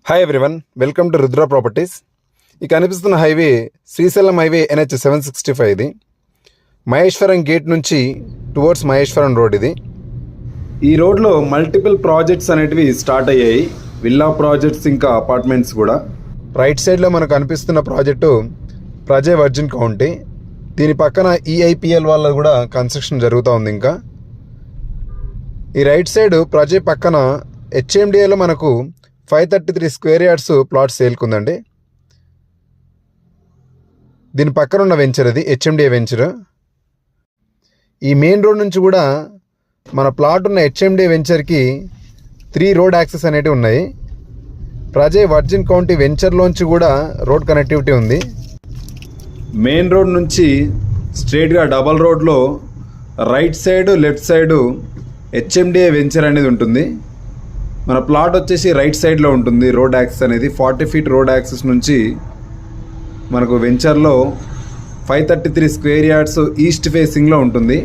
Hi everyone, welcome to Rudra properties. ఈ కనిపిస్తున్న highway Srisailam highway NH 765. ఇది మహేశ్వరం గేట్ నుంచి టువర్డ్స్ మహేశ్వరం రోడ్. ఇది ఈ రోడ్లో మల్టిపుల్ ప్రాజెక్ట్స్ అనేటివి స్టార్ట్ అయ్యాయి. విల్లా ప్రాజెక్ట్స్ ఇంకా అపార్ట్మెంట్స్ కూడా. రైట్ సైడ్లో మనకు కనిపిస్తున్న ప్రాజెక్టు ప్రజయ్ వర్జిన్ కౌంటీ. దీని పక్కన EIPL వాళ్ళ కూడా కన్స్ట్రక్షన్ జరుగుతూ ఉంది. ఇంకా ఈ రైట్ సైడ్ ప్రజయ్ పక్కన HMDAలో మనకు 533 స్క్వేర్ యార్డ్స్ ప్లాట్ సేల్కుందండి. దీని పక్కన ఉన్న వెంచర్ ఇది HMDA వెంచర్. ఈ మెయిన్ రోడ్ నుంచి కూడా మన ప్లాట్ ఉన్న HMDA వెంచర్కి 3 రోడ్ యాక్సెస్ అనేవి ఉన్నాయి. ప్రజయ్ వర్జిన్ కౌంటీ వెంచర్లోంచి కూడా రోడ్ కనెక్టివిటీ ఉంది. మెయిన్ రోడ్ నుంచి స్ట్రైట్గా డబల్ రోడ్లో right side left side HMDA venture అనేది ఉంటుంది. మన ప్లాట్ వచ్చేసి రైట్ సైడ్లో ఉంటుంది. రోడ్ యాక్సెస్ అనేది 40 ఫీట్ రోడ్ యాక్సెస్ నుంచి మనకు వెంచర్లో 533 స్క్వేర్ యార్డ్స్ ఈస్ట్ ఫేసింగ్లో ఉంటుంది.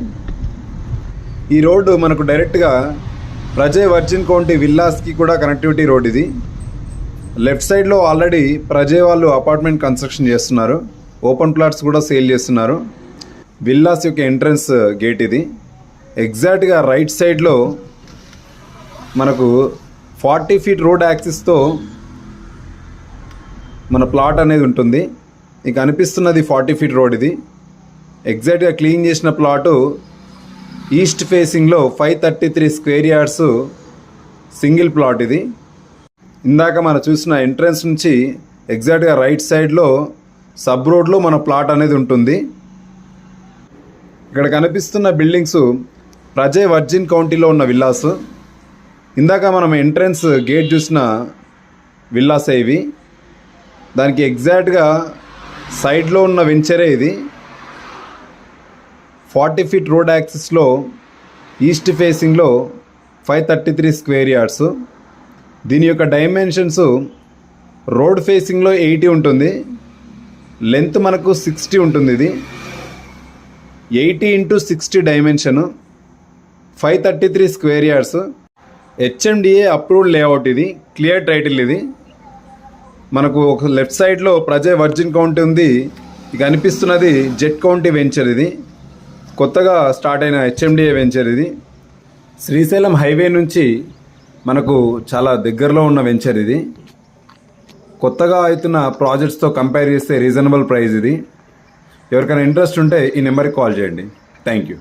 ఈ రోడ్డు మనకు డైరెక్ట్గా ప్రజయ్ వర్జిన్ కౌంటీ విల్లాస్కి కూడా కనెక్టివిటీ రోడ్ ఇది. లెఫ్ట్ సైడ్లో ఆల్రెడీ ప్రజయ్ వాళ్ళు అపార్ట్మెంట్ కన్స్ట్రక్షన్ చేస్తున్నారు. ఓపెన్ ప్లాట్స్ కూడా సేల్ చేస్తున్నారు. విల్లాస్ యొక్క ఎంట్రన్స్ గేట్ ఇది. ఎగ్జాక్ట్గా రైట్ సైడ్లో మనకు 40 ఫీట్ రోడ్ యాక్సిస్తో మన ప్లాట్ అనేది ఉంటుంది. ఇక అనిపిస్తున్నది 40 ఫీట్ రోడ్. ఇది ఎగ్జాక్ట్గా క్లీన్ చేసిన ప్లాటు ఈస్ట్ ఫేసింగ్లో 533 స్క్వేర్ యార్డ్స్ సింగిల్ ప్లాట్. ఇది ఇందాక మనం చూసిన ఎంట్రన్స్ నుంచి ఎగ్జాక్ట్గా రైట్ సైడ్లో సబ్ రోడ్లో మన ప్లాట్ అనేది ఉంటుంది. ఇక్కడ కనిపిస్తున్న బిల్డింగ్స్ ప్రజయ్ వర్జిన్ కౌంటీలో ఉన్న విల్లాస్. ఇందాక మనం ఎంట్రన్స్ గేట్ చూసిన విల్లాసే ఇవి. దానికి ఎగ్జాక్ట్గా సైడ్లో ఉన్న వెంచరే ఇది. 40 ఫీట్ రోడ్ యాక్సిస్లో ఈస్ట్ ఫేసింగ్లో 533 స్క్వేర్ యార్డ్స్. దీని యొక్క డైమెన్షన్స్ రోడ్ ఫేసింగ్లో 80 ఉంటుంది, లెంత్ మనకు 60 ఉంటుంది. ఇది 80 × 60 dimension, 533 square yards. HMDA approved layout. ఇది క్లియర్ టైటిల్. ఇది మనకు ఒక లెఫ్ట్ సైడ్లో ప్రజయ్ వర్జిన్ కౌంటీ ఉంది. ఇక అనిపిస్తున్నది జెట్ కౌంటీ వెంచర్. ఇది కొత్తగా స్టార్ట్ అయిన HMDA వెంచర్. ఇది శ్రీశైలం హైవే నుంచి మనకు చాలా దగ్గరలో ఉన్న వెంచర్. ఇది కొత్తగా అవుతున్న ప్రాజెక్ట్స్తో కంపేర్ చేస్తే రీజనబుల్ ప్రైస్. ఇది ఎవరికైనా ఇంట్రెస్ట్ ఉంటే ఈ నెంబర్కి కాల్ చేయండి. Thank you.